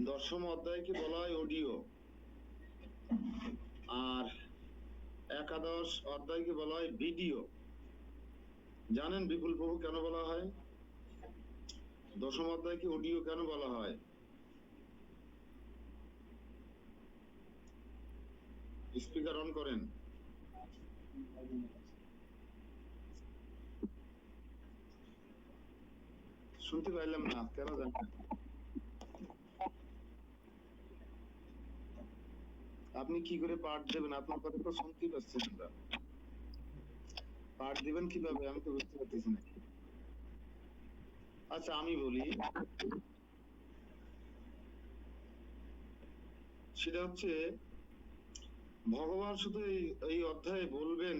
দশম অধ্যায়কে বলা হয় অডিও, আর একাদশ অধ্যায়কে বলা হয় ভিডিও। জানেন বিপুল প্রভু কেন বলা হয় দশম অধ্যায়কে অডিও কেন বলা হয়? স্পিকার অন করেন। শুনতে পাইলাম না, কেন জানেন? আপনি কি করে পাঠ দেবেন? আপনার কথা তো শুনতেই পাচ্ছেন না। পাঠ দিবেন কিভাবে আমি তো বুঝতে পারতেছি না। আচ্ছা আমি বলি, সেটা হচ্ছে ভগবান শুধু এই অধ্যায়ে বলবেন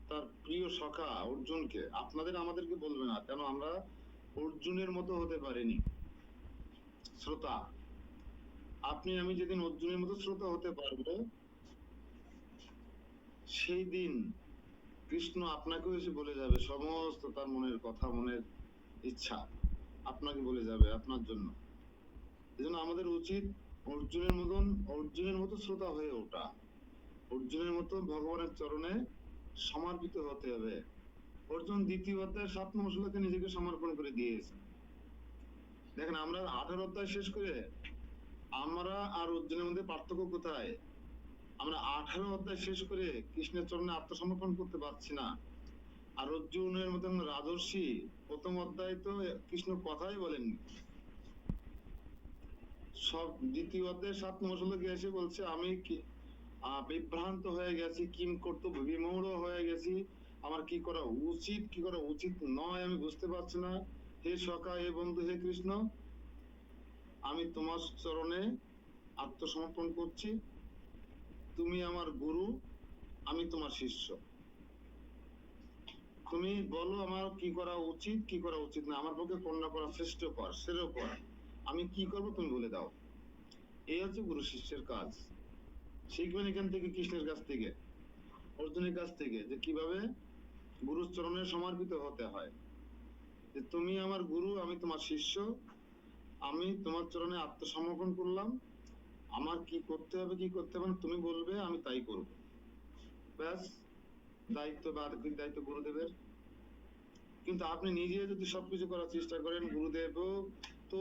তার প্রিয় সখা অর্জুনকে, আপনাদের আমাদেরকে বলবে না, কেন আমরা অর্জুনের মতো হতে পারিনি শ্রোতা। আপনি আমি যেদিন অর্জুনের মতো শ্রোতা হতে পারবো, সেই দিন কৃষ্ণ আপনাকেও এসে বলে যাবে সমস্ত তার মনের কথা, মনের ইচ্ছা আপনাকে বলে যাবে আপনার জন্য। এজন্য আমাদের উচিত অর্জুনের মতো শ্রোতা হয়ে ওঠা, অর্জুনের মতো ভগবানের চরণে সমর্পিত হতে হবে। অর্জুন দ্বিতীয় অধ্যায় 7 নম্বর শ্লোকে নিজেকে সমর্পণ করে দিয়েছে। দেখেন আমরা 18 অধ্যায় শেষ করে আমরা আর অর্জুনের মধ্যে পার্থক্য কোথায়? আমরা 18 অধ্যায় শেষ করে কৃষ্ণের চরণে আত্মসমর্পণ করতে পারছি না। আর অর্জুনের মতন রাজর্ষি প্রথম অধ্যায় তো কৃষ্ণ কথাই বলেননি, সব দ্বিতীয় অধ্যায় 7 নম্বর শ্লোকে এসে বলছে আমি বিভ্রান্ত হয়ে গেছি, কিম কর্তব্য বিমূঢ় হয়ে গেছি, আমার কি করা উচিত কি করা উচিত নয় আমি বুঝতে পারছি না। হে সখা, হে বন্ধু, হে কৃষ্ণ, আমি তোমার চরণে আত্মসমর্পণ করছি। তুমি আমার গুরু, আমি তোমার শিষ্য। তুমি বলো আমার কি করা উচিত কি করা উচিত না, আমার পক্ষে কোনটা করা শ্রেষ্ঠ কর, সেরও কর, আমি কি করব তুমি বলে দাও। এই হচ্ছে গুরু শিষ্যের কাজ। শিখবেন এখান থেকে কৃষ্ণের কাছ থেকে, অর্জুনের কাছ থেকে, যে কিভাবে গুরুর চরণে সমর্পিত হতে হয়। যে তুমি আমার গুরু, আমি তোমার শিষ্য, আমি তোমার চরণে আত্মসমর্পণ করলাম, আমার কি করতে হবে কি করতে হবে তুমি বলবে, আমি তাই করব। ব্যাস, দায়িত্ব বার্ষিক দায়িত্ব গুরুদেবের। কিন্তু আপনি নিজে যদি সবকিছু করার চেষ্টা করেন, গুরুদেবও তো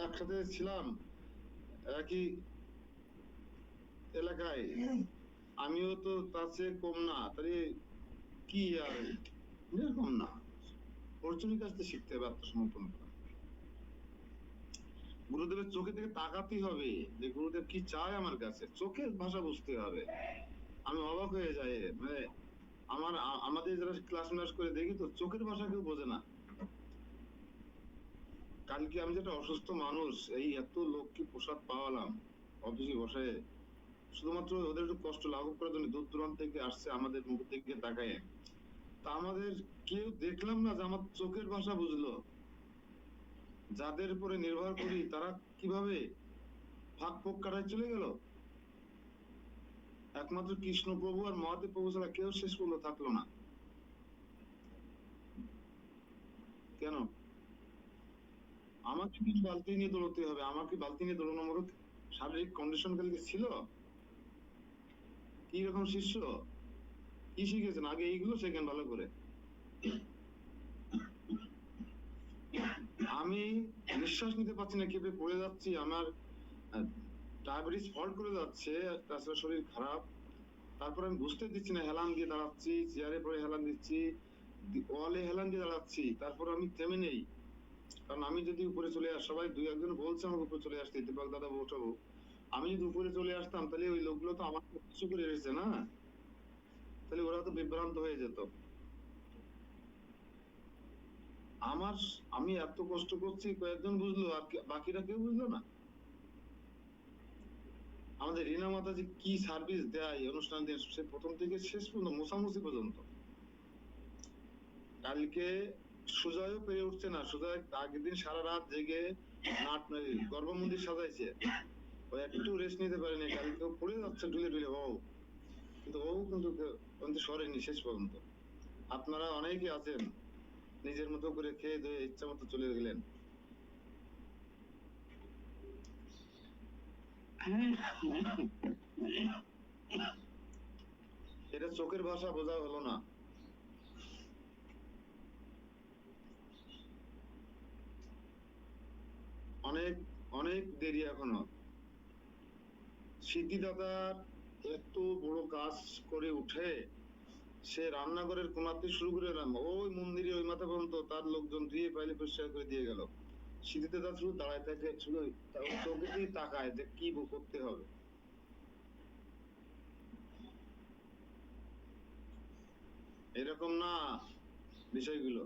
একসাথে ছিলাম একই এলাকায়, আমিও তো তার চেয়ে কম না, তাহলে কি আর এরকম না। অর্জুনের কাছ থেকে শিখতে হবে আত্মসমর্পণ করা। গুরুদেবের চোখে থেকে তাকাতেই হবে যে গুরুদেব কি চায় আমার কাছে, চোখের ভাষা বুঝতে হবে। আমি অবাক হয়ে যাই, মানে আমাদের যারা ক্লাস নার্স করে দেখি তো চোখের ভাষা কেউ বোঝে না। কালকে আমি যেটা অসুস্থ মানুষ, এই এত লোককে প্রসাদ পাওয়ালাম অফিসে বসে, শুধুমাত্র ওদের একটু কষ্ট লাঘব করার জন্য দূর দূরান্ত থেকে আসছে আমাদের মুখ থেকে তাকায়, তা আমাদের কেউ দেখলাম না যে আমার চোখের ভাষা বুঝলো। যাদের উপরে নির্ভর করি তারা কিভাবে ফাঁক ফোক কাটায় চলে গেল। একমাত্র কৃষ্ণ প্রভু আর মহাদেব প্রভু ছাড়া কেউ শেষ পর্যন্ত থাকলো না। কেন আমাকে কি বালতি নিয়ে দৌড়তে হবে? আমাকে বালতি নিয়ে দৌড়ানোর মতো শারীরিক কন্ডিশন কালকে ছিল? কি রকম শিষ্য, কি শিখেছেন আগে এইগুলো শেখেন ভালো করে। আমি নিঃশ্বাস নিতে পারছি না, কেঁপে পড়ে যাচ্ছি, আমার ডায়াবেটিস ফল্ট করে যাচ্ছে, তাছাড়া শরীর খারাপ, তারপর আমি বুঝতে দিচ্ছি না, হেলান দিয়ে দাঁড়াচ্ছি, চেয়ারে পরে হেলান দিচ্ছি, ওয়ালে হেলান দিয়ে দাঁড়াচ্ছি, তারপর আমি থেমে নেই। কারণ আমি যদি উপরে চলে সবাই দুই একজন বলছে আমাকে উপরে চলে আসতে, দীপক দাদা বসাবো, আমি যদি উপরে চলে আসতাম তাহলে ওই লোকগুলো তো আমার কিছু করে এসেছে না, তাহলে ওরা তো বিভ্রান্ত হয়ে যেত। আমি এত কষ্ট করছি, কয়েকজন বুঝলো আর বাকিরা কেউ বুঝলো না। আমাদের রিনা মাতাজি কি সার্ভিস দেয় অনুষ্ঠান দিয়ে, সে প্রথম থেকে শেষ পর্যন্ত মোছামুছি পর্যন্ত। কালকে সুজয়ও পেরে উঠছে না, সুজয় আগের দিন সারা রাত জেগে গর্ভমন্দির সাজাইছে, ও একটু রেস্ট নিতে পারেনি, কালকে পড়ে যাচ্ছে ঢুলে ঢুলে কিন্তু কিন্তু সরেনি শেষ পর্যন্ত। আপনারা অনেকে আছেন নিজের মতো করে খেয়ে ধুয়ে ইচ্ছা মতো চলে গেলেন। এটা চোখের ভাষা বোঝা হলো না। অনেক অনেক দেরি এখনো। সিদ্ধিদাতার এত বড় কাজ করে উঠে সে রান্নাঘরের কোনাতে শুরু করে ওই মন্দিরে ওই মাথা পর্যন্ত তার লোকজন দিয়ে পাইলে পরিষ্কার করে দিয়ে গেল। সিদ্ধিদাতা শুধু দাঁড়ায় থাকে, শুধু চোখে দিয়ে তাকায় যে কি করতে হবে। এরকম না বিষয়গুলো।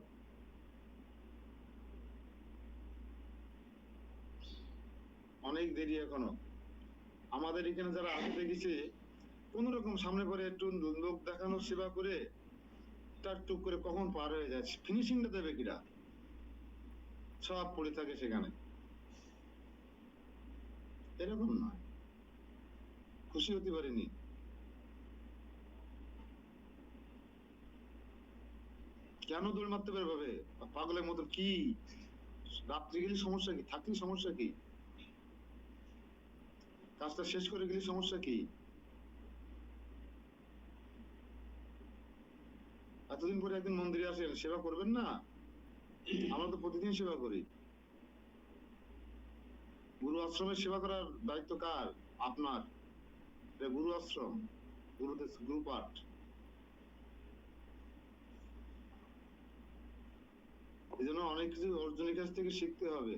অনেক দেরি এখনো। আমাদের এখানে যারা আগে দেখেছে কোন রকম সামনে করে একটু লোক দেখানোর সেবা করে তার টুক করে কখন পার হয়ে যায়, ফিনিশিংটা দেবে কিরা, সব পড়ে থাকে সেখানে। এরকম নয়, খুশি হতে পারিনি। কেন দৌড় মারতে পারে ভাবে পাগলের মতো? কি রাত্রি গেলে সমস্যা কি, থাকলে সমস্যা কি, কাজটা শেষ করে গেলে সমস্যা কি? এতদিন পরে একদিন মন্দিরে আসেন, সেবা করবেন না? আমরা তো প্রতিদিন সেবা করি। গুরু আশ্রমের সেবা করার দায়িত্ব কার? আপনার। গুরু আশ্রম, গুরুদের গুরু পাঠ। এই জন্য অনেক কিছু অর্জুনের কাছ থেকে শিখতে হবে।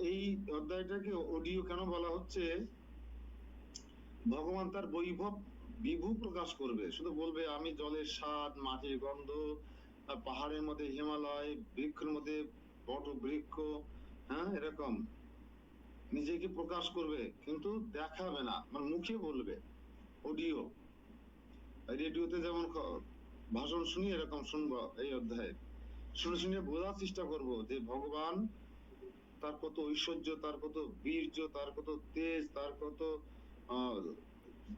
এই অধ্যায়টাকে অডিও কেন বলা হচ্ছে? ভগবান তার বৈভব বিভু প্রকাশ করবে, শুধু বলবে আমি জলের স্বাদ, মাটির গন্ধ, পাহাড়ের মধ্যে হিমালয়, বৃক্ষের মধ্যে বট বৃক্ষ, হ্যাঁ এরকম নিজেকে প্রকাশ করবে, কিন্তু দেখাবে না, মানে মুখে বলবে। অডিও, রেডিওতে যেমন ভাষণ শুনি এরকম শুনবো এই অধ্যায়ে। শুনে শুনে বোঝার চেষ্টা করব যে ভগবান তার কত ঐশ্বর্য, তার কত বীর্য, তার কত তেজ, তার কত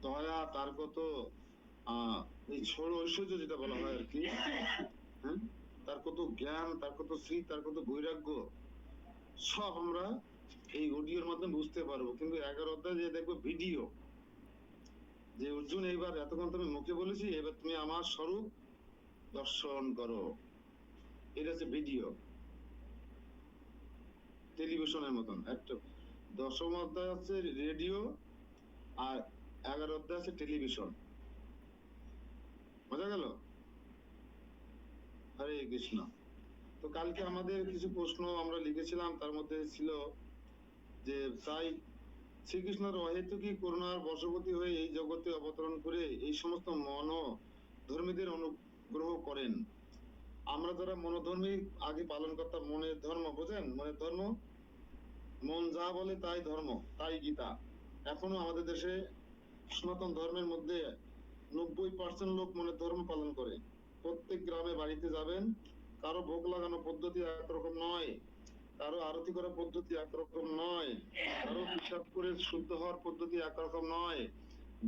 দয়া, তার কত এই ছোট ঐশ্বর্য যেটা বলা হয় আর কি, হ্যাঁ, তার কত জ্ঞান, তার কত শ্রী, তার কত বৈরাগ্য, সব আমরা এই অডিওর মাধ্যমে বুঝতে পারবো। কিন্তু 11 অধ্যায় যে দেখবো ভিডিও, যে অর্জুন এইবার এতক্ষণ তুমি মুখে বলেছি, এবার তুমি আমার স্বরূপ দর্শন করো। এটা হচ্ছে ভিডিও, টেলিভিশনের মতন একটা। 10ম অধ্যায় হচ্ছে রেডিও, আর 11 অধ্যায় আছে টেলিভিশন। বোঝা গেল? হরে কৃষ্ণ। তো কালকে আমাদের কিছু প্রশ্ন আমরা লিখেছিলাম, তার মধ্যে ছিল যে তাই শ্রীকৃষ্ণের অহেতুকী করুণার বশবর্তী হয়ে এই জগতে অবতরণ করে এই সমস্ত মনোধর্মীদের অনুগ্রহ করেন। আমরা যারা মনোধর্মী আগে পালন করতাম, মনের ধর্ম বোঝেন? মনের ধর্ম, মন যা বলে তাই ধর্ম, তাই গীতা। এখনো আমাদের দেশে সনাতন ধর্মের মধ্যে 90% লোক মনের ধর্ম পালন করে। প্রত্যেক গ্রামে বাড়িতে যাবেন, কারো ভোগ লাগানো পদ্ধতি একরকম নয়, কারো আরতি করার পদ্ধতি একরকম নয়, কারো হিসাব করে শুদ্ধ হওয়ার পদ্ধতি একরকম নয়,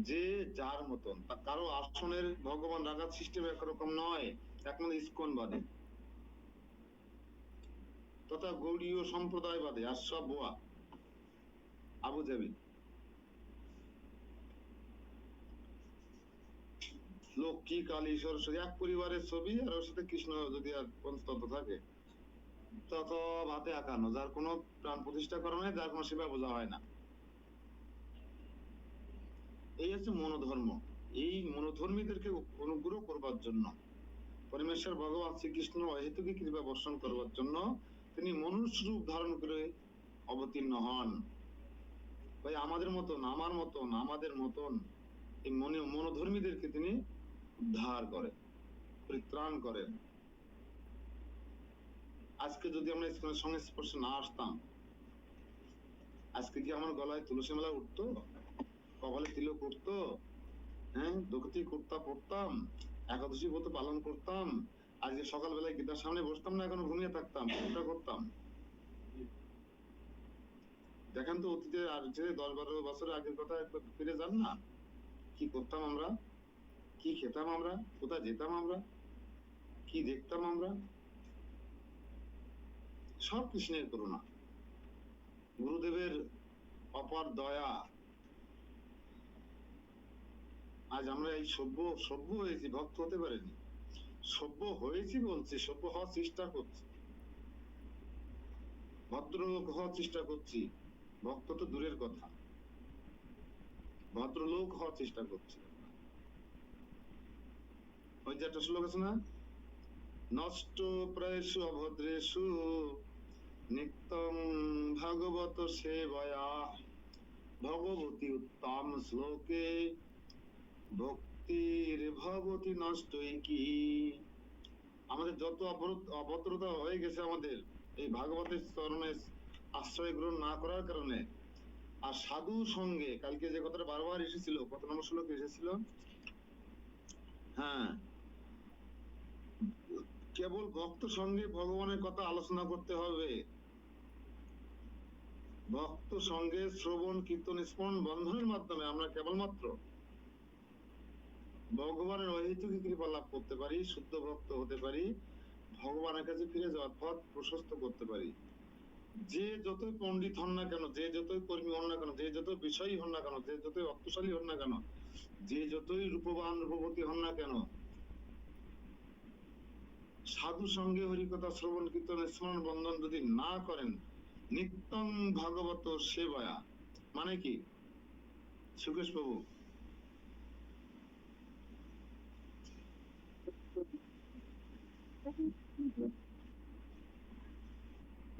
যে যার মতন। কারো আসনের ভগবান রাখার সিস্টেম একরকম নয়, একমাত্র ইস্কন বাদে তথা গৌড়ীয় সম্প্রদায় বাদে, আর সব বোয়া আবু জাবি। লক্ষ্মী, কালী, সরস্বতী এক পরিবারের ছবি, আর ওর সাথে কৃষ্ণ যদি আর পঞ্চতত্ত্ব থাকে, তত ভাতে আঁকানো, যার কোনো প্রাণ প্রতিষ্ঠা করা হয়, যার কোনো সেবা বোঝা হয় না। এই হচ্ছে মনোধর্ম। এই মনোধর্মীদেরকে অনুগ্রহ করবার জন্য পরমেশ্বর ভগবান শ্রীকৃষ্ণ অহেতুকী কৃপা বর্ষণ করবার জন্য তিনি মনুষ্য রূপ ধারণ করে অবতীর্ণ হন। ভাই আমাদের মতন, আমার মতন, আমাদের মতন এই মনোধর্মীদেরকে তিনি উদ্ধার করেন, পরিত্রাণ করেন। আজকে যদি আমরা ইসলামের সংস্পর্শে না আসতাম, আজকে কি আমার গলায় তুলসী মালা উঠতো, কপালে তিলক উঠতো, হ্যাঁ, ধুতি কুর্তা পরতাম, একাদশী ব্রত পালন করতাম, আজকে সকালবেলায় গীতার সামনে বসতাম না, এখনো ঘুমিয়ে থাকতাম, চিন্তা করতাম? দেখেন তো অতীতে, আর যে 10-12 বছর আগের কথা একবার ফিরে যান না, কি করতাম আমরা, কি খেতাম আমরা, কোথায় যেতাম আমরা, কি দেখতাম আমরা, সব কৃষ্ণের করুণা, গুরুদেবের অপার দয়া। আজ আমরা এই সভ্য হয়েছি, ভক্ত হতে পারিনি। সভ্য হয়েছি বলছি, সভ্য হওয়ার চেষ্টা করছি, ভদ্রলোক হওয়ার চেষ্টা করছি। ভক্ত তো দূরের কথা, ভদ্রলোক হওয়ার চেষ্টা করছি। ওই যে একটা শ্লোক আছে না, নষ্ট প্রায়সু অভদ্রেষু নিত্যং ভাগবত সেবয়া ভগবতী উত্তম শ্লোকে ভক্তির ভবতি নষ্টই কি। আমাদের যত অভদ্রতা হয়ে গেছে আমাদের এই ভাগবতের চরণে আশ্রয় গ্রহণ না করার কারণে, আর সাধু সঙ্গে, কালকে যে কথাটা বারবার এসেছিল, কত নম্বর শ্লোকে এসেছিল, হ্যাঁ, কেবল ভক্ত সঙ্গে ভগবানের কথা আলোচনা করতে হবে। ভক্ত সঙ্গে শ্রবণ কীর্তন স্মরণ বন্ধনের মাধ্যমে আমরা কেবলমাত্র ভগবানের অহেতুকী কৃপা লাভ করতে পারি, শুদ্ধ ভক্ত হতে পারি, ভগবানের কাছে ফিরে যাওয়ার পথ প্রশস্ত করতে পারি। যে যতই পণ্ডিত হন না কেন, যে যতই কর্মী হন না কেন, যে যতই বিষয়ী হন না কেন, যে যতই অর্থশালী হন না কেন, যে যতই রূপবান রূপবতী হন না কেন, সাধু সঙ্গে হরিকথা শ্রবণ কীর্তন স্মরণ বন্ধন যদি না করেন, নিত্যং ভাগবত সেবয়া মানে কি সুকেশ বাবু?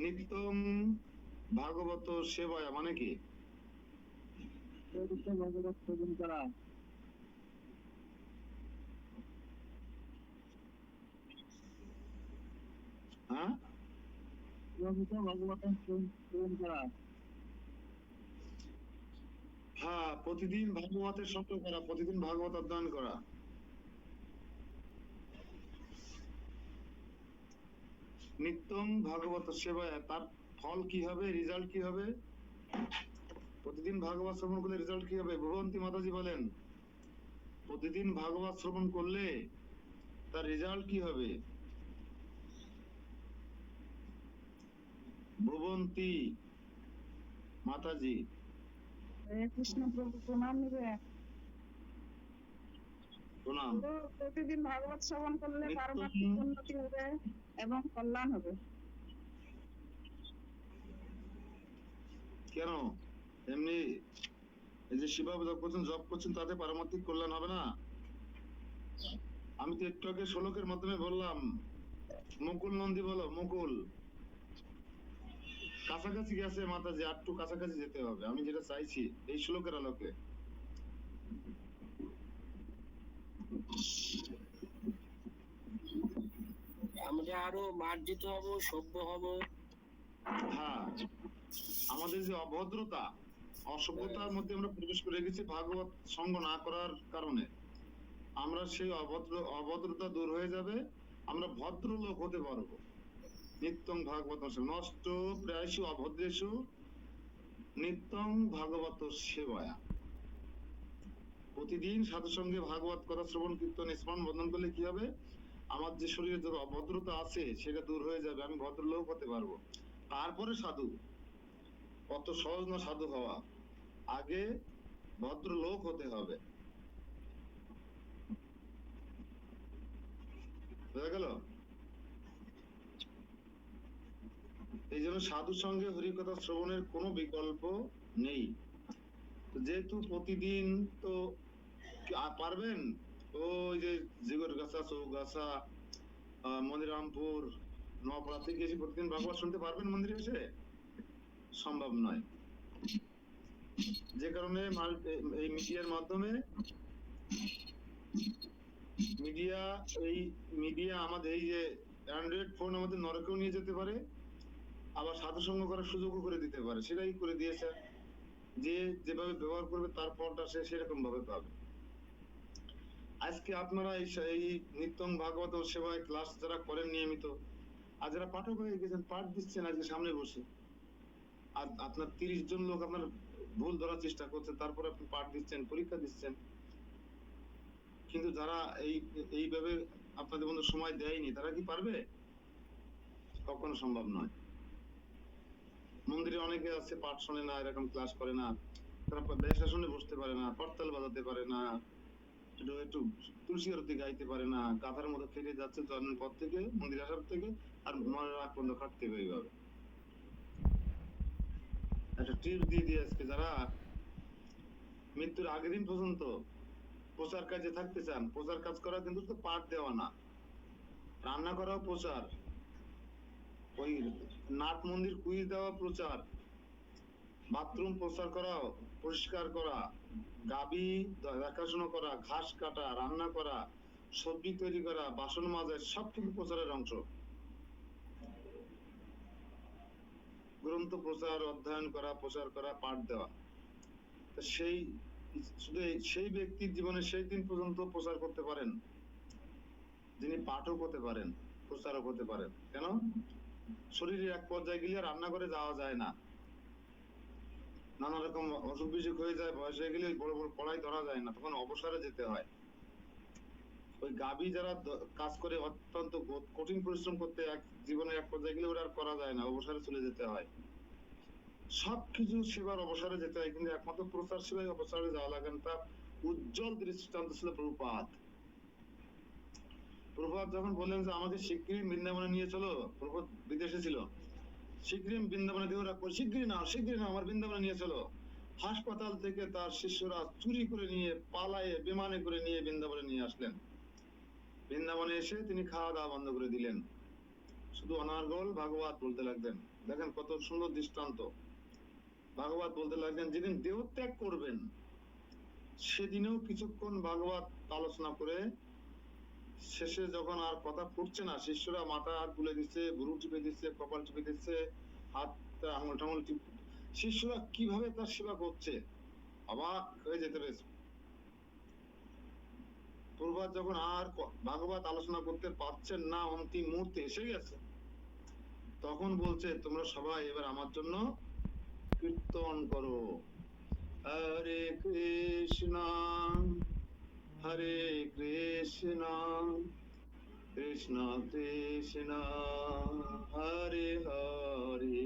নিত্যং ভাগবত সেবয়া মানে কি? ভাগবত শ্রবণ করা। হ্যাঁ, ভাগবত শ্রবণ করা। হ্যাঁ, প্রতিদিন ভাগবতের শব্দ করা, প্রতিদিন ভাগবত অধ্যয়ন করা। নিত্যং ভাগবত সেবায় তার ফল কি হবে, রেজাল্ট কি হবে? প্রতিদিন ভাগবত শ্রবণ করলে রেজাল্ট কি হবে? ভুবন্তী মাতাজি বলেন, প্রতিদিন ভাগবত শ্রবণ করলে তার রেজাল্ট কি হবে? ভুবন্তী মাতাজি। কৃষ্ণ প্রভু প্রণাম নিবে। প্রণাম। প্রতিদিন ভাগবত শ্রবণ করলে পারমার্থিক উন্নতি হবে এবং কল্যাণ হবে। কেন? এমনি এই যে শিবাবু জপ করছেন তাতে পারমার্থিক কল্যাণ হবে না? আমি তো একটু আগে শ্লোকের মাধ্যমে বললাম, মুকুল নন্দী বলো, মুকুল কাছাকাছি গেছে মাতাজি, আর একটু কাছাকাছি যেতে হবে। আমি যেটা চাইছি এই শ্লোকের আলোকে, আমরা আরো মার্জিত হব, সভ্য হব। হ্যাঁ, আমাদের যে অভদ্রতা, অসভ্যতার মধ্যে আমরা প্রবেশ করে গেছি ভাগবত সঙ্গ না করার কারণে, আমরা সেই অভদ্রতা দূর হয়ে যাবে, আমরা ভদ্রলোক হতে পারবো। নিত্যং ভাগবত নষ্ট প্রায়শু অভদ্রেষু নিত্যং ভাগবত সেবয়া। প্রতিদিন সাধু সঙ্গে ভাগবত কথা শ্রবণ কীর্তন স্মরণ বন্ধন করলে কি হবে? আমার যে শরীরে যত অভদ্রতা আছে সেটা দূর হয়ে যাবে, আমি ভদ্রলোক হতে পারবো। তারপরে সাধু। অত সহজ না সাধু হওয়া, আগে ভদ্রলোক হতে হবে। বোঝা গেল? এই জন্য সাধু সঙ্গে হরিকথা শ্রবণের কোনো বিকল্প নেই। যেহেতু প্রতিদিন তো পারবেন, ওই যে জিগরগাছা, চৌগাছা, মনিরামপুর, নওপাড়া থেকে এসে প্রতিদিন ভাগবত শুনতে পারবেন মন্দিরে এসে? সম্ভব নয়। যে কারণে এই মিডিয়ার মাধ্যমে মিডিয়া আমাদের এই যে অ্যান্ড্রয়েড ফোন আমাদের নরকেও নিয়ে যেতে পারে, আবার সাধু সঙ্গ করার সুযোগও করে দিতে পারে। সেটাই করে দিয়েছে, যে যেভাবে ব্যবহার করবে তার ফলটা সে সেরকম ভাবে পাবে। আজকে আপনারা এই নিত্যং ভাগবত সেবায় ক্লাস যারা করেন নিয়মিত, আর যারা পাঠক হয়ে গেছেন, পাঠ দিচ্ছেন আজকে সামনে বসে, আর আপনার 30 জন লোক আপনার ভুল ধরার চেষ্টা করছে, তারপর আপনি পাঠ দিচ্ছেন, পরীক্ষা দিচ্ছেন, কিন্তু যারা এইভাবে আপনাদের মধ্যে সময় দেয়নি, তারা কি পারবে? কখনো সম্ভব নয়। মন্দিরে অনেকে আছে পাঠ শোনে না, এরকম ক্লাস করে না, তারা বেশ আসনে বসতে পারে না, করতাল বাজাতে পারে না, একটু তুলসী আরতি গাইতে পারে না, গাধার মতো খেটে যাচ্ছে জন্মের পর থেকে, মন্দির আসার থেকে, আর মনের আগ পর্যন্ত খাটতে হবে এইভাবে। একটা টিপস দিয়ে দিয়ে আজকে যারা মৃত্যুর আগের দিন পর্যন্ত প্রচার কাজে থাকতে চান, প্রচার কাজ করা কিন্তু তো পাঠ দেওয়া না, রান্না করাও প্রচার, ওই নাট মন্দির কুইজ দেওয়া প্রচার, বাথরুম প্রচার করা, পরিষ্কার করা, গাবি দেখাশোনা করা, ঘাস কাটা, রান্না করা, সবজি তৈরি করা, বাসন মাজা, সব কিন্তু প্রচারের অংশ। গ্রন্থ প্রচার, অধ্যয়ন করা, প্রচার করা, পাঠ দেওয়া, সেই শুধু সেই ব্যক্তির জীবনে সেই দিন পর্যন্ত প্রচার করতে পারেন যিনি পাঠক হতে পারেন, প্রচারক হতে পারেন। কেন? শরীরের এক পর্যায়ে গেলে রান্না করে যাওয়া যায় না, নানা রকম অসুখ বিসুখ হয়ে যায়, বয়স হয়ে গেলে বড় বড় কড়াই ধরা যায় না, তখন অবসরে যেতে হয়। ওই গাবি যারা কাজ করে অত্যন্ত কঠিন পরিশ্রম করতে জীবনে এক পর্যায়ে গেলে ওরা আর করা যায় না, অবসরে চলে যেতে হয়। সবকিছু সেবার অবসরে যেতে হয়, কিন্তু একমাত্র প্রচার সেবায় অবসরে যাওয়া লাগে না। তার উজ্জ্বল দৃষ্টান্ত ছিল প্রভুপাদ। প্রভুপাদ যখন বললেন যে আমাকে শিগগিরই বৃন্দাবনে নিয়ে চলো, প্রভুপাদ বিদেশে ছিল, শিগগিরই বৃন্দাবনে দেহ রাখবো, শিগগিরই না আমার বৃন্দাবনে নিয়ে চলো। হাসপাতাল থেকে তার শিষ্যরা চুরি করে নিয়ে, পালায়ে বিমানে করে নিয়ে বৃন্দাবনে নিয়ে আসলেন। বৃন্দাবনে এসে তিনি খাওয়া দাওয়া বন্ধ করে দিলেন, শুধু অনার্গল ভাগবত বলতে লাগলেন। দেখেন কত সুন্দর দৃষ্টান্ত। ভাগবত বলতে লাগলেন, যেদিন দেহত্যাগ করবেন সেদিনেও কিছুক্ষণ ভাগবত আলোচনা করে শেষে যখন আর কথা ফুটছে না, শিষ্যরা মাথা হাত তুলে দিচ্ছে, ভুরু টিপে দিচ্ছে, কপাল টিপে দিচ্ছে, হাত আঙুল টাঙুল টিপে, শিষ্যরা কিভাবে তার সেবা করছে অবাক হয়ে যেতে পেরেছে। প্রভুপাদ যখন আর ভাগবত আলোচনা করতে পারছেন না, অন্তিম মুহূর্তে এসে গেছে, তখন বলছে তোমরা সবাই এবার আমার জন্য কীর্তন করো, হরে কৃষ্ণ হরে কৃষ্ণ কৃষ্ণ কৃষ্ণ হরে হরে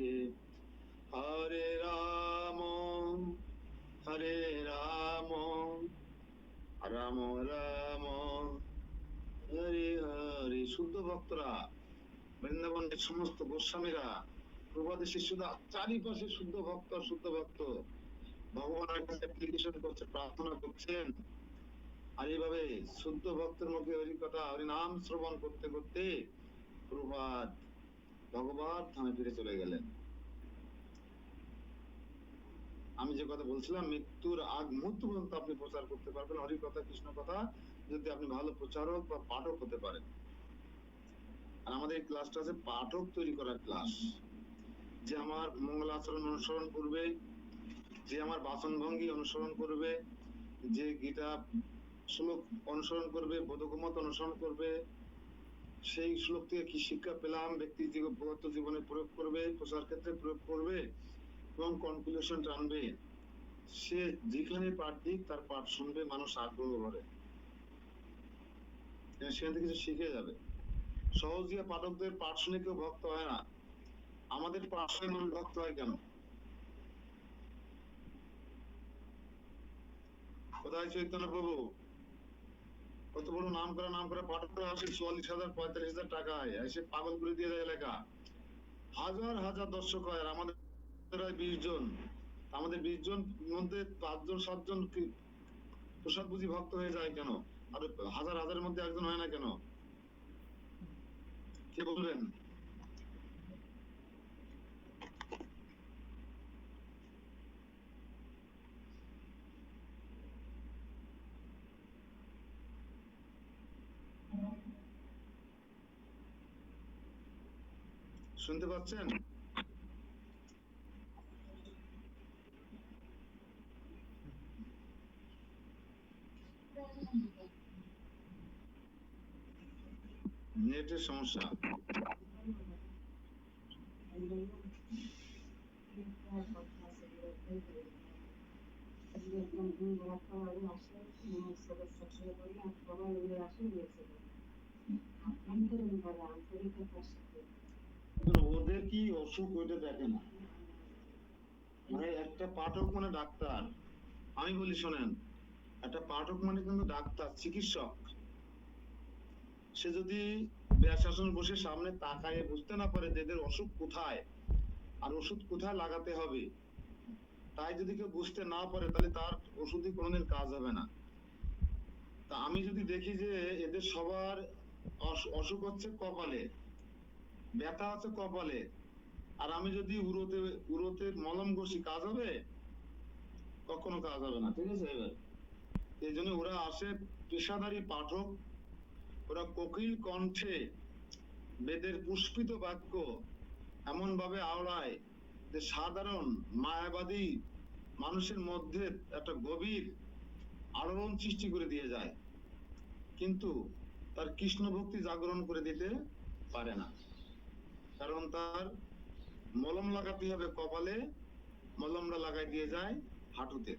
হরে রাম হরে রাম রাম রাম হরে হরে। শুদ্ধ ভক্তরা, বৃন্দাবনের সমস্ত গোস্বামীরা, প্রভাতের শিষ্যরা, চারিপাশে শুদ্ধ ভক্ত শুদ্ধ ভক্ত ভগবানের কাছে অ্যাপ্লিকেশন করছে, প্রার্থনা করছেন। আর এইভাবে শুদ্ধ ভক্তের মুখে হরি কথা, হরি নাম শ্রবণ করতে করতে প্রভাত ভগবত ধামে ফিরে চলে গেলেন। আমি যে কথা বলছিলাম, মৃত্যুর আগ মুহূর্ত পর্যন্ত আপনি প্রচার করতে পারবেন হরি কথা, কৃষ্ণ কথা, যদি আপনি ভালো প্রচারক বা পাঠক হতে পারেন। আর আমাদের এই ক্লাসটা আছে পাঠক তৈরি করার ক্লাস। যে আমার মঙ্গল আচরণ অনুসরণ করবে, যে আমার বাচন ভঙ্গি অনুসরণ করবে, যে গীতা শ্লোক অনুসরণ করবে, বোধগমত অনুসরণ করবে, সেই শ্লোক থেকে কি শিক্ষা পেলাম ব্যক্তিগত জীবনে প্রয়োগ করবে, প্রচার ক্ষেত্রে প্রয়োগ করবে এবং কনক্লুশন টানবে, সে যেখানে পাঠ দিক তার পাঠ শুনবে, মানুষ আগ্রহ করে, সেখান থেকে কিছু শিখে যাবে। সহজিয়া পাঠকদের পাঠ শুনে কেউ ভক্ত হয় না, আমাদের পাঠ শুনে মানুষ ভক্ত হয় কেন? কোথায় চৈতন্য প্রভু? কত বড় নাম করা পাঠ করে আসে 44,000 45,000 টাকায়, এসে পাগল করে দিয়ে যায় এলাকা, হাজার হাজার দর্শক হয়, আর আমাদের 20 জন, আমাদের 20 জন মধ্যে 5 জন 7 জন প্রসাদ বুঝি ভক্ত হয়ে যায় কেন? আর হাজার হাজারের মধ্যে একজন হয় না কেন? কে বলবেন? শুনতে পাচ্ছেন? নেটের সমস্যা। ওদের কি অসুখ ওইটা দেখে না, মানে একটা পাঠক মানে ডাক্তার। আমি বলি শোনেন, একটা পাঠক মানে কিন্তু ডাক্তার, চিকিৎসক। সে যদি ব্যাসাসন বসে সামনে তাকায় বুঝতে না পারে যে এদের অসুখ কোথায় আর ওষুধ কোথায় লাগাতে হবে, তাই যদি কেউ বুঝতে না পারে তাহলে তার ওষুধই কোনোদিন কাজ হবে না। তা আমি যদি দেখি যে এদের সবার অসুখ হচ্ছে কপালে, ব্যথা হচ্ছে কপালে, আর আমি যদি উরোতে মলম ঘষি, কাজ হবে? কখনো কাজ হবে না। ঠিক আছে? এবার এই জন্য ওরা আসে পেশাদারি পাঠক, ওরা কোকিল কণ্ঠে বেদের পুষ্পিত বাক্য এমন ভাবে আওড়ায় যে সাধারণ মায়াবাদী মানুষের মধ্যে একটা গভীর আলোড়ন সৃষ্টি করে দিয়ে যায়, কিন্তু তার কৃষ্ণ ভক্তি জাগরণ করে দিতে পারে না। কারণ তার মলম লাগাতে হবে কপালে, মলমটা লাগাই দিয়ে যায় হাঁটুতে।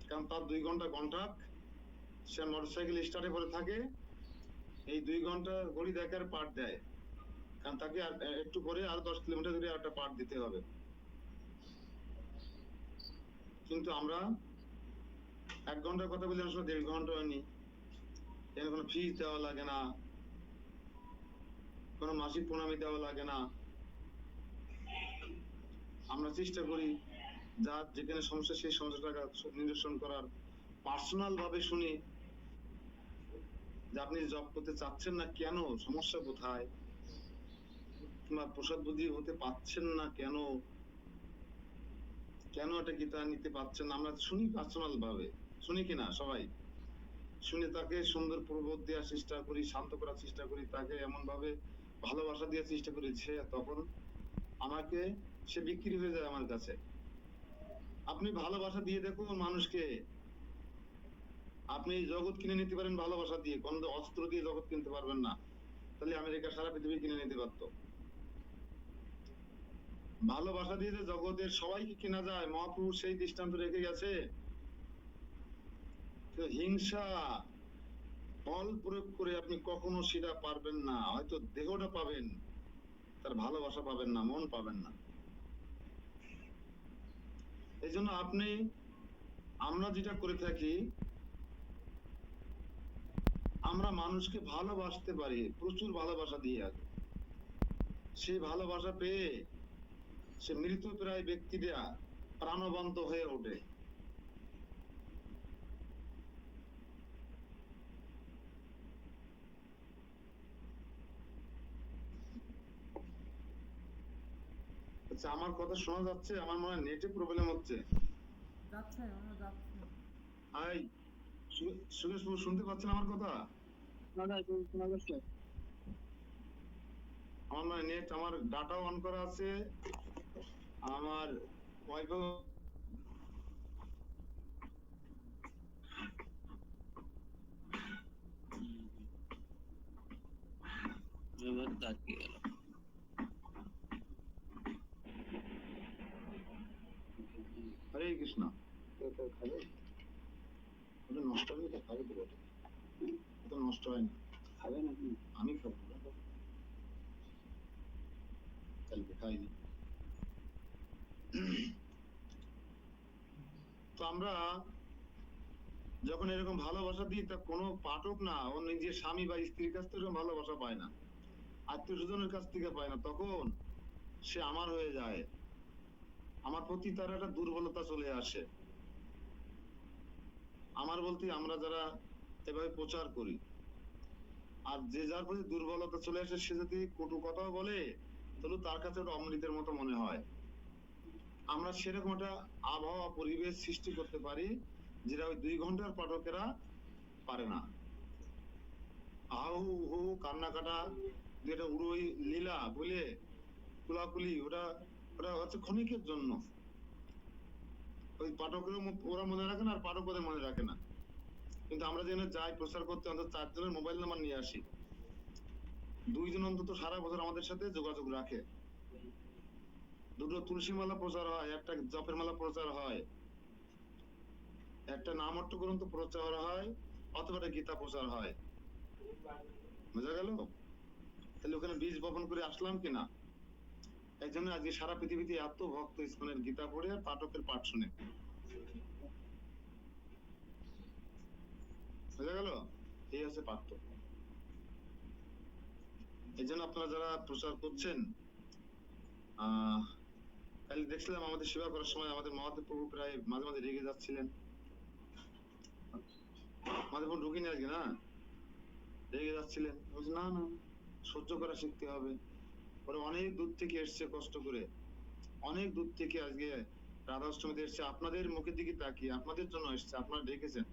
কারণ তার 2 ঘন্টা কন্ট্রাক্ট, সে মোটরসাইকেল স্টার্টে করে থাকে, এই 2 ঘন্টা ঘড়ি দেখার পাঠ দেয়, কারণ তাকে আর একটু পরে আর 10 কিলোমিটার দূরে একটা পাঠ দিতে হবে। কিন্তু আমরা 1 ঘন্টার কথা বলি, আসলে 1.5 ঘন্টা হয়নি। এর কোনো ফিস দেওয়া লাগে না, কোনো মাসিক প্রণামী দেওয়া লাগে না। আমরা চেষ্টা করি যার যেখানে সমস্যা সেই সমস্যাটাকে নিরসন করার, পার্সোনাল ভাবে শুনি যে আপনি জব করতে চাচ্ছেন না কেন, সমস্যা কোথায়, কিংবা প্রসাদ বুদ্ধি হতে পারছেন না কেন, কেন এটা গীতা নিতে পারছেন না, আমরা শুনি পার্সোনাল ভাবে। শুনি কিনা সবাই? শুনে তাকে সুন্দর প্রবোধ দেওয়ার চেষ্টা করি, শান্ত করার চেষ্টা করি, তাকে এমন ভাবে ভালোবাসা দেওয়ার চেষ্টা করি, সে তখন আমাকে, সে বিক্রি হয়ে যায় আমার কাছে। আপনি ভালোবাসা দিয়ে দেখুন মানুষকে, আপনি জগৎ কিনে নিতে পারেন ভালোবাসা দিয়ে, কোন অস্ত্র দিয়ে জগৎ কিনতে পারবেন না। তাহলে আমেরিকা সারা পৃথিবী কিনে নিতে পারতো। ভালোবাসা দিয়ে যে জগতের সবাইকে কেনা যায়, মহাপ্রভু সেই দৃষ্টান্ত রেখে গেছে। তো হিংসা বল প্রয়োগ করে আপনি কখনো সেটা পারবেন না। হয়তো দেহটা পাবেন, তার ভালোবাসা পাবেন না, মন পাবেন না। এই জন্য আমরা যেটা করে থাকি, আমরা মানুষকে ভালোবাসতে পারি প্রচুর ভালোবাসা দিয়ে। আগে সেই ভালোবাসা পেয়ে সে মৃতপ্রায় ব্যক্তিরা প্রাণবন্ত হয়ে ওঠে। আচ্ছা, আমার কথা শোনা যাচ্ছে? আমার মনে হয় নেটে প্রবলেম হচ্ছে। যাচ্ছে, আমরা যাচ্ছে। আই সুরেশ বাবু, শুনতে পাচ্ছেন আমার কথা? শোনা যাচ্ছে। আমার মানে নেট, আমার ডাটাও অন করা আছে, আমার ওয়াইফাই। এবার তাকিয়ে গেল। হরে কৃষ্ণ। খাবে? ওটা নষ্ট হয়ে গেলে খাবে তো বটে। ওটা নষ্ট হয় না। খাবে নাকি? আমি খাবো না। কালকে খাইনি। তো আমরা যখন এরকম ভালোবাসা দিই, তা কোনো পাঠক না, ও নিজের স্বামী বা স্ত্রীর কাছ থেকে ভালোবাসা পায় না, আত্মীয় স্বজনের কাছ থেকে পায় না, তখন সে আমার হয়ে যায়। আমার প্রতি তার একটা দুর্বলতা চলে আসে। আমার বলতে আমরা যারা এভাবে প্রচার করি, আর যে যার প্রতি দুর্বলতা চলে আসে, সে যদি কটু কথাও বলে, তাহলে তার কাছে ওটা অমৃতের মতো মনে হয়। আমরা সেরকম একটা আবহাওয়া পরিবেশ সৃষ্টি করতে পারি, যেটা ওই 2 ঘন্টার পাঠকেরা পারে না। আহু হু কান্না কাটা, যেটা উড়োই লীলা বলে কুলাকুলি, ওটা ওটা হচ্ছে ক্ষণিকের জন্য। ওই পাঠকেরও ওরা মনে রাখে না, আর পাঠক ওদের মনে রাখে না। কিন্তু আমরা যেখানে যাই প্রচার করতে, অন্তত 4 জনের মোবাইল নাম্বার নিয়ে আসি। 2 জন অন্তত সারা বছর আমাদের সাথে যোগাযোগ রাখে। 2টো তুলসী মালা প্রচার হয়, একটা জপের মালা প্রচার হয়, একটা নামট্য গ্রন্থ প্রচার হয়, অথবা একটা গীতা প্রচার হয়। বোঝা গেল? তাহলে ওখানে বীজ বপন করে আসলাম কিনা? এই জন্য আজকে সারা পৃথিবীতে এত ভক্ত ইসকনের গীতা পড়ে আর পাঠকের পাঠ শুনে। বুঝা গেল? এই হচ্ছে পার্থক্য। এই জন্য আপনারা যারা প্রচার করছেন, কাল দেখছিলাম আমাদের সেবা করার সময় আমাদের মহাদেব প্রভু প্রায় মাঝে মাঝে রেগে যাচ্ছিলেন। মাঝে প্রভু ঢুকিনি আজকে, না রেগে যাচ্ছিলেন, বলছি না না সহ্য করা শিখতে হবে। ওরা অনেক দূর থেকে এসছে কষ্ট করে, অনেক দূর থেকে আজকে রাধাষ্টমীতে এসছে, আপনাদের মুখের দিকে তাকিয়ে আপনাদের জন্য এসছে, আপনারা ডেকেছেন।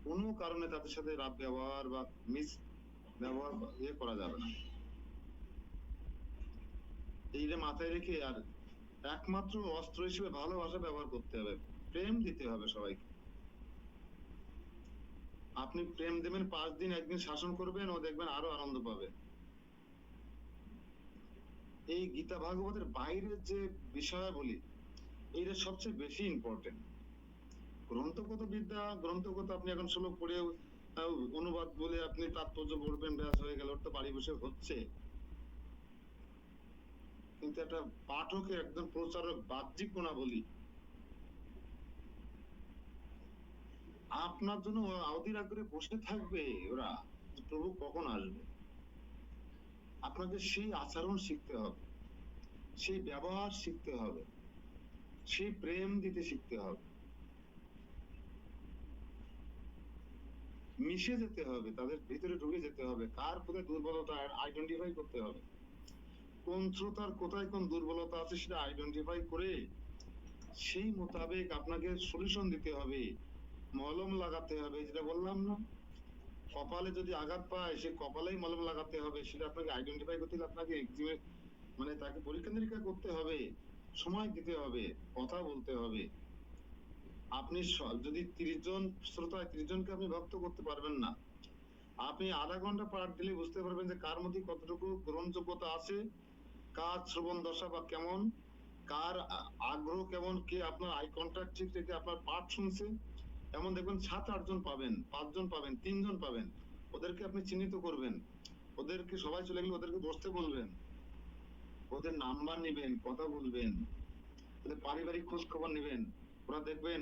কোনো কারণে তাদের সাথে রাত ব্যবহার বা মিস ব্যবহার করা যাবে না। এইটা মাথায় রেখে আর একমাত্র অস্ত্র হিসেবে ভালোবাসা ব্যবহার করতে হবে, প্রেম দিতে হবে সবাইকে। আপনি প্রেম দেবেন 5 দিন, একদিন শাসন করবেন, ও দেখবেন আরো আনন্দ পাবে। এই গীতা ভাগবতের বাইরের যে বিষয়াবলী, এইটা সবচেয়ে বেশি ইম্পর্টেন্ট। গ্রন্থগত বিদ্যা, গ্রন্থগত আপনি এখন শ্লোক পড়ে অনুবাদ বলে আপনি তাৎপর্য পড়বেন, ব্যাস হয়ে গেল, ওর তো বাড়ি বসে হচ্ছে। কিন্তু একটা পাঠকের একদম প্রচারক বাহ্যিক গুণাবলী, আপনার জন্য অধীর আগ্রহে বসে থাকবে ওরা, প্রভু কখন আসবে। আপনাকে সেই আচরণ শিখতে হবে, সেই ব্যবহার শিখতে হবে, সেই প্রেম দিতে শিখতে হবে, মিশে যেতে হবে, তাদের ভিতরে ঢুকে যেতে হবে। কার কোথায় দুর্বলতা আইডেন্টিফাই করতে হবে, কোন শ্রোতার কোথায় কোন দুর্বলতা আছে সেটা আইডেন্টিফাই করে সেই মোতাবেক আপনাকে সলিউশন দিতে হবে, মলম লাগাতে হবে। যেটা বললাম না, কপালে যদি আঘাত পায় সে কপালেই মলম লাগাতে হবে, সেটা আপনাকে আইডেন্টিফাই করতে হলে আপনাকে মানে তাকে পরীক্ষা নিরীক্ষা করতে হবে, সময় দিতে হবে, কথা বলতে হবে। আপনি যদি 30 জন শ্রোতায় 30 জনকে আপনি ভক্ত করতে পারবেন না। আপনি আধা ঘন্টা পাঠ দিলে বুঝতে পারবেন যে কার মধ্যে কতটুকু গ্রহণযোগ্যতা আছে, কার শ্রবণ দশা বা কেমন, কার আগ্রহ কেমন, কে আপনার আই কন্ট্যাক্ট ঠিক রেখে আপনার পাঠ শুনছে। এমন দেখবেন 7-8 জন পাবেন, 5 জন পাবেন, 3 জন পাবেন। ওদেরকে আপনি চিহ্নিত করবেন, ওদেরকে সবাই চলে গেলে ওদেরকে বসতে বলবেন, ওদের নাম্বার নিবেন, কথা বলবেন, ওদের পারিবারিক খোঁজ খবর নিবেন। ওরা দেখবেন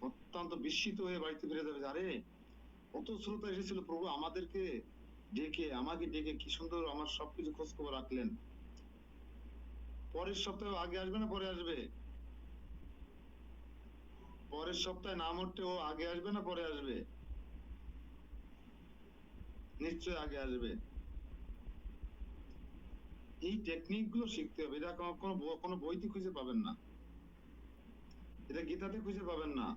অত্যন্ত বিস্মিত হয়ে বাড়িতে ফিরে যাবে, আরে কত শ্রোতা এসেছিল, প্রভু আমাদেরকে ডেকে, আমাকে ডেকে কি সুন্দর আমার সবকিছু খোঁজ খবর রাখলেন। পরের সপ্তাহে আগে আসবে না পরে আসবে? পরের সপ্তাহে না মরতে ও আগে আসবে না পরে আসবে? নিশ্চয় আগে আসবে। এই টেকনিক গুলো শিখতে হবে। এটা কোনো বইতে খুঁজে পাবেন না, এটা গীতাতে খুঁজে পাবেন না।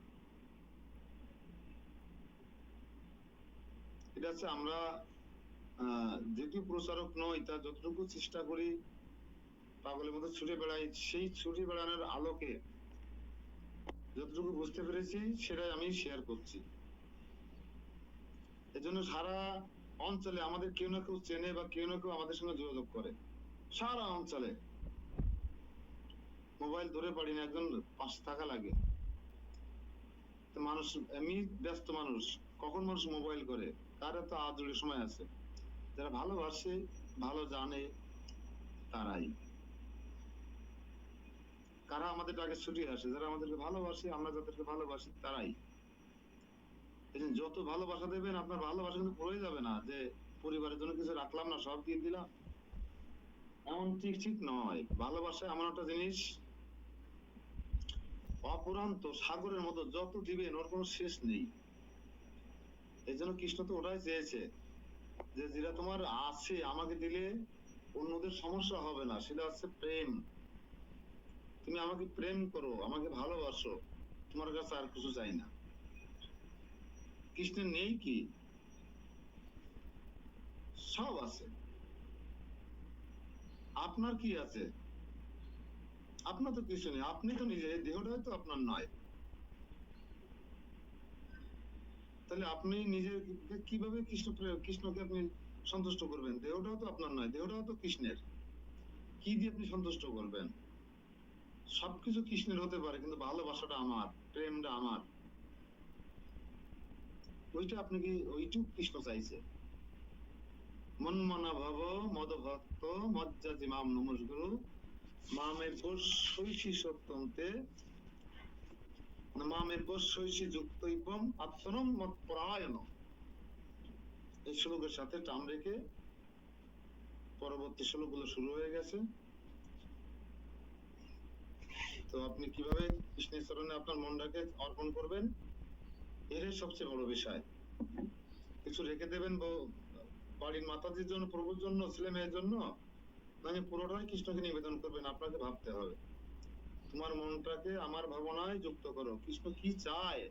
এটা হচ্ছে আমরা যেহেতু প্রচারক নই, তা যতটুকু চেষ্টা করি পাগলের মতো ছুটে বেড়াই, সেই ছুটে বেড়ানোর আলোকে যতটুকু বুঝতে পেরেছি সেটাই আমি শেয়ার করছি। এজন্য সারা অঞ্চলে আমাদের কেউ না কেউ চেনে বা কেউ না কেউ আমাদের সঙ্গে যোগাযোগ করে, সারা অঞ্চলে। মোবাইল ধরে পারি না, একজন পাশে থাকা লাগে। তো মানুষ এমনি ব্যস্ত মানুষ, কখন মানুষ মোবাইল করে, কার এত আজুড়ে সময় আছে? যারা ভালোবাসে, ভালো জানে, তারাই। কারা আমাদের আগে ছুটে আসে? যারা আমাদেরকে ভালোবাসে, আমরা যাদেরকে ভালোবাসি তারাই। যত ভালোবাসা দেবেন আপনার ভালোবাসা কিন্তু পড়ে যাবে না যে পরিবারের জন্য কিছু রাখলাম না, সব দিয়ে দিলাম, এমন ঠিক নয়। ভালোবাসা এমন একটা জিনিস, অপুরান্ত সাগরের মতো, যত দিবেন ওর কোনো শেষ নেই। এই জন্য কৃষ্ণ তো ওটাই চেয়েছে যে যেটা তোমার আছে আমাকে দিলে অন্যদের সমস্যা হবে না, সেটা হচ্ছে প্রেম। তুমি আমাকে প্রেম করো, আমাকে ভালোবাসো, তোমার কাছে আর কিছু চাই না। কৃষ্ণের নেই কি? সব আছে। আপনার কি আছে? আপনার তো কিছু নেই, আপনি তো নিজে, দেহটাই তো আপনার নয়। তাহলে আপনি নিজে কিভাবে কৃষ্ণকে আপনি সন্তুষ্ট করবেন? দেহটাও তো আপনার নয়, দেহটাও তো কৃষ্ণের। কি দিয়ে আপনি সন্তুষ্ট করবেন? সবকিছু কৃষ্ণের হতে পারে, কিন্তু ভালোবাসাটা আমার, প্রেমটা আমার। ওইটা আপনি কি, ওইটুক কৃষ্ণ চাইছে। মন্মনা ভব মদভক্ত মজ্জাতি মাম নমস্গুরু মামে পশ্যৈষি সত্যন্তে মামে পশ্যৈষি যুক্তৈবম আত্মনম মৎপরায়ণ। এই শ্লোকের সাথে টান রেখে পরবর্তী শ্লোকগুলো শুরু হয়ে গেছে। তো আপনি কিভাবে কৃষ্ণের চরণে আপনার মনটাকে অর্পণ করবেন, এটাই সবচেয়ে বড় বিষয়। কিছু রেখে দেবেন বাড়ির মাতাজির জন্য, প্রভুর জন্য, ছেলে মেয়ের জন্য, মানে পুরোটাই কৃষ্ণকে নিবেদন করবেন। আপনাকে ভাবতে হবে, তোমার মনটাকে আমার ভাবনায় যুক্ত করো। কৃষ্ণ কি চায়?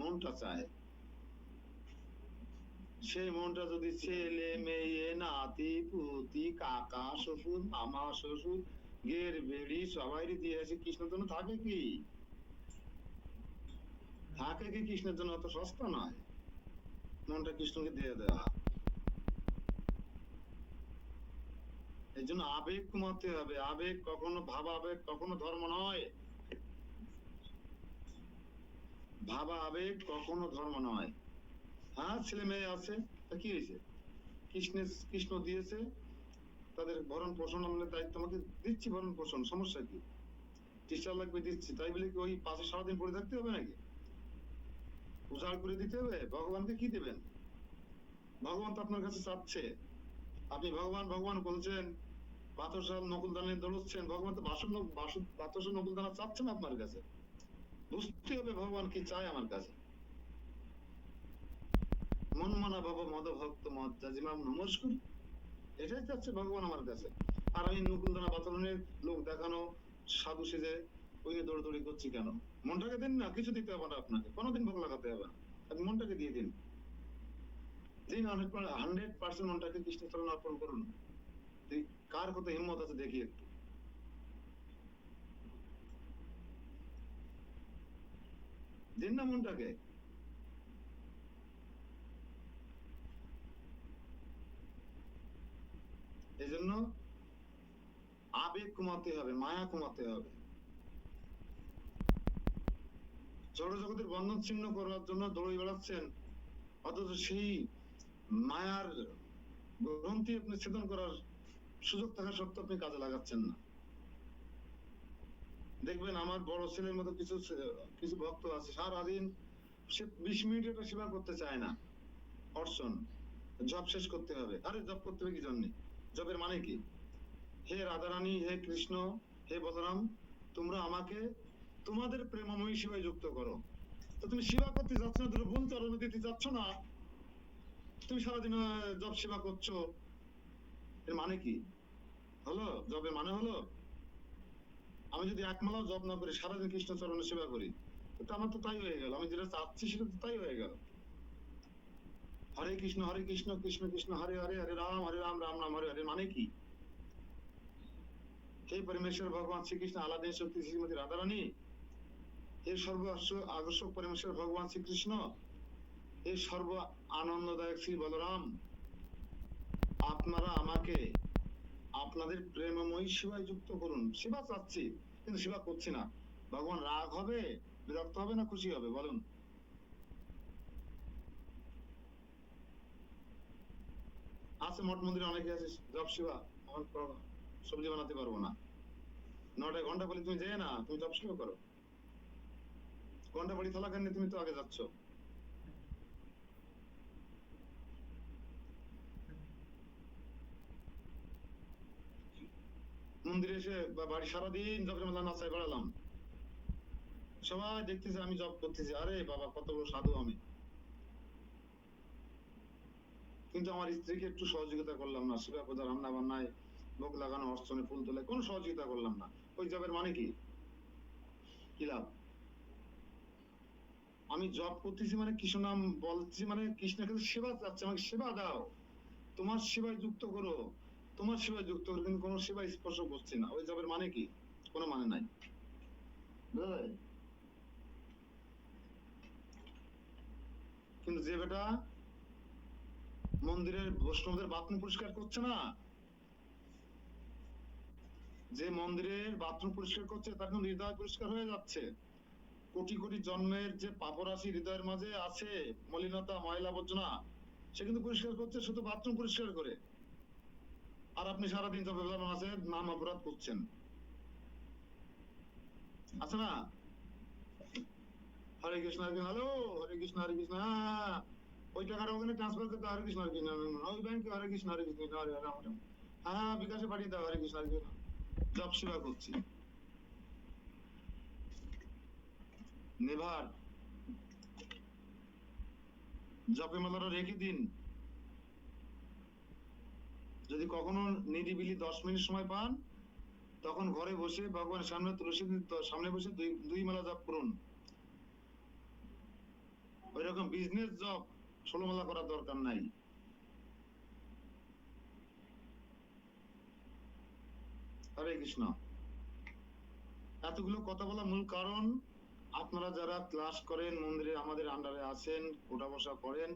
মনটা চায়। সেই মনটা যদি ছেলে মেয়ে নাতি পুতি কাকা শ্বশুর মামা শ্বশুর গের বেড়ি সবাই দিয়ে আছে, কৃষ্ণের জন্য থাকে কি? থাকে কি কৃষ্ণের জন্য? অত সস্তা নয় মনটা কৃষ্ণকে দিয়ে দেওয়া। এই জন্য আবেগ কমাতে হবে। আবেগ কখনো ভাবা আবেগ কখনো ধর্ম নয়। ভাবা আবেগ কখনো ধর্ম নয়। হ্যাঁ, ছেলে মেয়ে আছে, তা কি হয়েছে? কৃষ্ণ দিয়েছে, তাদের ভরণ পোষণ আমাদের দায়িত্ব, আমাকে দিচ্ছি ভরণ পোষণ, সমস্যা কি? টিচার লাগবে দিচ্ছি, তাই বলে কি ওই পাশে সারাদিন পড়ে থাকতে হবে নাকি? উজাড় করে দিতে হবে? ভগবানকে কি দেবেন? ভগবান তো আপনার কাছে চাচ্ছে। আপনি ভগবান ভগবান বলছেন, বাতসাল নকুলদানে দৌড়চ্ছেন, ভগবান তো বাতসাল নকুলদানা চাচ্ছেন আপনার কাছে। বুঝতে হবে ভগবান কি চায় আমার কাছে। মনমনা ভব মদভক্ত মজ্জাজিমাম নমস্কুর, এটাই চাচ্ছে ভগবান আমার কাছে। আর আমি নকুলদানা বাতলনের লোক দেখানো সাধু সেজে ওই দৌড়দৌড়ি করছি কেন? মনটাকে দিন না, কিছু দিতে হবে না আপনাকে, কোনোদিন ভোগ লাগাতে হবে না। আপনি মনটাকে দিয়ে দিন। 100% মনটাকে কৃষ্ণের চরণে অর্পণ করুন। কার কত হিম্মত আছে দেখি একটু। দিন না মনটাকে। এই জন্য আবেগ কমাতে হবে, মায়া কমাতে হবে। জড় জগতের বন্ধন ছিন্ন করার জন্য দৌড়ে বেড়াচ্ছেন, অথচ সেই মায়ার গ্রন্থি আপনি ছেদন করার সুযোগ থাকা সত্ত্বেও আপনি কাজে লাগাচ্ছেন না। দেখবেন আমার বড় ছেলের মতো কিছু ভক্ত আছে, সারাদিন সে 20 মিনিট একটা সেবা করতে চায় না। অর্চন জব শেষ করতে হবে। আরে জব করতে হবে কি জন্য? জবের মানে কি? হে রাধারানী, হে কৃষ্ণ, হে বলরাম, তোমরা আমাকে তোমাদের প্রেমময়ী সেবায় যুক্ত করো। তো তুমি সেবা করতে যাচ্ছ না, দুটো বোন চরণ দিতে যাচ্ছ না, তুমি সারাদিন জব সেবা করছো, এর মানে কি হলো? জবের মানে হলো আমি যদি এক মালাও জব না করি, সারাদিন কৃষ্ণ চরণে সেবা করি, তো আমার তো তাই হয়ে গেল। আমি যেটা চাচ্ছি সেটা তো তাই হয়ে গেল। হরে কৃষ্ণ কৃষ্ণ কৃষ্ণ হরে হরে, হরে রাম রাম রাম হরে হরে মানে কি? হে পরমেশ্বর ভগবান শ্রীকৃষ্ণ আলাদে শক্তি শ্রীমতী রাধারানী, হে সর্ব আকর্ষক পরমেশ্বর ভগবান শ্রীকৃষ্ণ, হে সর্ব আনন্দদায়ক শ্রী বলরাম, আপনারা আমাকে আপনাদের প্রেমময়ী সেবায় যুক্ত করুন। সেবা চাচ্ছি কিন্তু সেবা করছি না। ভগবান রাগ হবে, বিরক্ত হবে না খুশি হবে? বলুন। আছে মঠ মন্দিরে অনেকে আছে জব সেবা, আমার সবজি বানাতে পারবো না, 9টা ঘন্টা বলে তুমি যেয়ে না, তুমি জব সেবা করো। ঘন্টা বাড়ি থাকাকালীন তুমি তো আগে যাচ্ছ। মন্দিরে এসে বা বাড়ি সারাদিন জবের মেলা নাচায় বেড়ালাম, সবাই দেখতেছে আমি জব করতেছি। আরে বাবা, কত বড় সাধু আমি, কিন্তু আমার স্ত্রীকে একটু সহযোগিতা করলাম না। সেবা পূজা, রান্না বান্নায়, ভোগ লাগানো, অর্চনে, ফুল তোলে কোনো সহযোগিতা করলাম না। ওই জবের মানে কি? কি লাভ? আমি জব করতেছি মানে কৃষ্ণ নাম বলছি, মানে কৃষ্ণের কাছে সেবা চাচ্ছে, আমাকে সেবা দাও, তোমার সেবায় যুক্ত করো, তোমার সেবায় যুক্ত করো, কিন্তু কোনো সেবায় স্পর্শ করছি না। ওই জবের মানে কি? কোনো মানে নাই। কিন্তু যে বেটা মন্দিরের বৈষ্ণবদের বাথরুম পরিষ্কার করছে না, যে মন্দিরের বাথরুম পরিষ্কার করছে, তার কিন্তু হৃদয় পরিষ্কার হয়ে যাচ্ছে। কোটি কোটি জন্মের যে পাপরাশি হৃদয়ের মাঝে আছে, মলিনতা, ময়লা, আবর্জনা, সে কিন্তু পরিষ্কার করছে, শুধু বাথরুম পরিষ্কার করে, আর আপনি সারাদিন তবে মাঝে নাম অপরাধ করছেন, আছে না? হরে কৃষ্ণ হ্যালো, হরে কৃষ্ণ হরে কৃষ্ণ, ওই টাকাটা ওখানে ট্রান্সফার করতে হরে কৃষ্ণ হরে কৃষ্ণ, ওই ব্যাংকে হরে কৃষ্ণ হরে কৃষ্ণ, হরে হরে হরে, হ্যাঁ বিকাশে পাঠিয়ে দাও হরে কৃষ্ণ হরে কৃষ্ণ, জব সেবা করছি। নেভার জপে মালাটা রেখে দিন। যদি কখনো নিরিবিলি 10 মিনিট সময় পান, তখন ঘরে বসে ভগবানের সামনে তুলসী সামনে বসে দুই মালা জপ করুন। ওই রকম বিজনেস জব 16 মালা করার দরকার নাই। হরে কৃষ্ণ। এতগুলো কথা বলা মূল কারণ, আপনারা যারা ক্লাস করেন, মন্দিরে আমাদের আন্ডারে আছেন, ওঠা বসা করেন,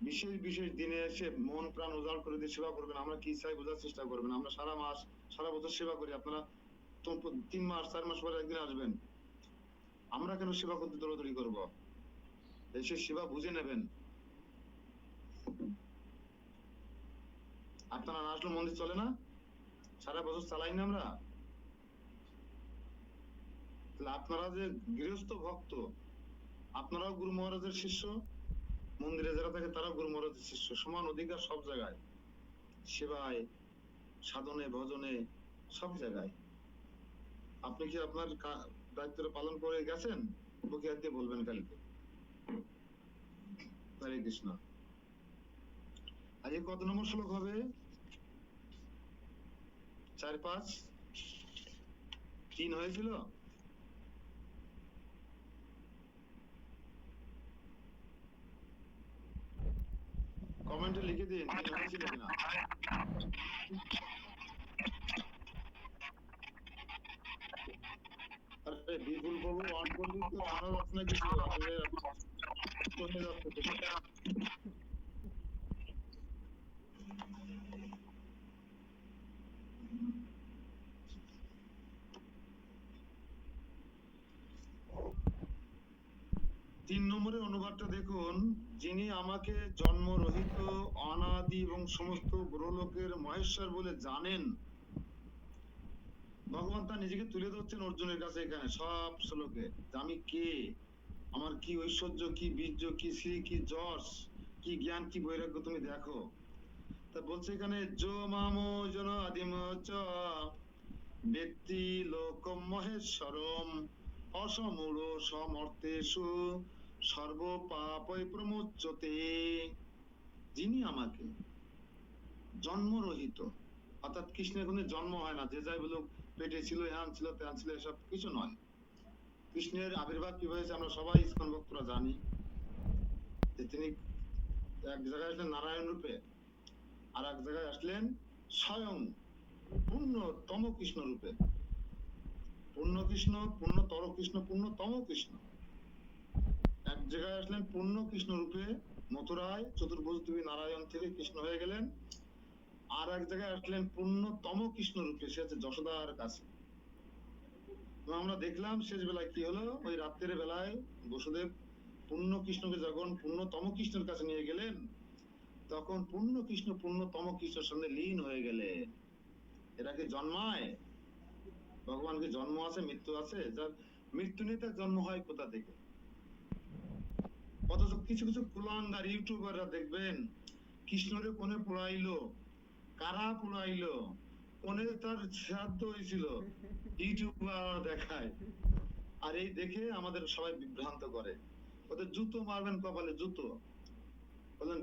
বিশেষ বিশেষ দিনে এসে মন প্রাণ উজাড় করে দিয়ে সেবা করবেন। আমরা কি চাই বোঝার চেষ্টা করবেন। আমরা সারা মাস সারা বছর সেবা করি, আপনারা তো 3 মাস 4 মাস পরে একদিন আসবেন। আমরা কেন সেবা করতে দৌড়াদৌড়ি করবো? এসে সেবা বুঝে নেবেন। আপনারা না আসলে মন্দির চলে না? সারা বছর চালাই না আমরা? তাহলে আপনারা যে গৃহস্থ ভক্ত, আপনারাও গুরু মহারাজের শিষ্য, মন্দিরে যারা থাকে তারাও গুরু মহারাজের শিষ্য, সমান অধিকার সব জায়গায়, সেবায়, সাধনে, ভজনে, সব জায়গায়। আপনি কি আপনার দায়িত্বটা পালন করে গেছেন? বুকে হাত দিয়ে বলবেন কালকে। হরে কৃষ্ণ। আজকে কত নম্বর শ্লোক হবে? 4, 5, 3 হয়েছিল? কমেন্টে লিখে দিন হয়েছিল কিনা। আরে বিপুল বাবু অন করলি তো আমার আপনার কিছু চলে যাচ্ছে। 3 নম্বরের অনুবাদটা দেখুন। যিনি আমাকে জন্মরহিত, অনাদি এবং সমস্ত গ্রহলোকের মহেশ্বর বলে জানেন, ভগবান তার নিজেকে তুলে ধরছেন অর্জুনের কাছে এখানে সব শ্লোকে। আমি কে, আমার কি ঐশ্বর্য, কি বীর্য, কি শ্রী, কি যশ, কি জ্ঞান, কি বৈরাগ্য তুমি দেখো। তা বলছে এখানে যো মামো জন আদিম চ ব্যক্তি লোকম মহেশ্বরম অসমূঢ় সমর্থেষু সর্ব পাপৈ প্রমুচ্যতে। যিনি আমাকে জন্মরহিত, অর্থাৎ কৃষ্ণের কোনো জন্ম হয় না, যে যাই বলুক পেটে ছিল, হ্যান ছিল, ত্যান ছিল, এসব কিছু নয়। কৃষ্ণের আবির্ভাব কি হয়েছে আমরা সবাই ইস্কন ভক্তরা জানি, যে তিনি এক জায়গায় আসলেন নারায়ণ রূপে, আর এক জায়গায় আসলেন স্বয়ং পূর্ণতম কৃষ্ণ রূপে। পূর্ণ কৃষ্ণ, পূর্ণতর কৃষ্ণ, পূর্ণতম কৃষ্ণ। এক জায়গায় আসলেন পূর্ণ কৃষ্ণ রূপে মথুরায়, চতুর্ভুজ দেবী নারায়ণ থেকে কৃষ্ণ হয়ে গেলেন। আর এক জায়গায় আসলেন পূর্ণতম কৃষ্ণ রূপে, সে হচ্ছে যশোদার কাছে। আমরা দেখলাম শেষ বেলায় কি হলো, ওই রাত্রের বেলায় বসুদেব পূর্ণ কৃষ্ণকে যখন পূর্ণতম কৃষ্ণের কাছে নিয়ে গেলেন, তখন পূর্ণ কৃষ্ণ পূর্ণতম কৃষ্ণের সঙ্গে লীন হয়ে গেলেন। এরা কি জন্মায়? ভগবানকে জন্ম আছে, মৃত্যু আছে? যার মৃত্যু নিয়ে তার জন্ম হয় কোথা থেকে? অথচ কিছু কিছু কুলাঙ্গার ইউটিউবাররা দেখবেন কৃষ্ণরে কোনে পড়াইলো, কারা পড়াইলো, কোনে তার শ্রাদ্ধ হয়েছিল, ইউটিউবার দেখায়। আর এই দেখে আমাদের সবাই বিভ্রান্ত করে। ওদের জুতো মারবেন কপালে, জুতো। বলেন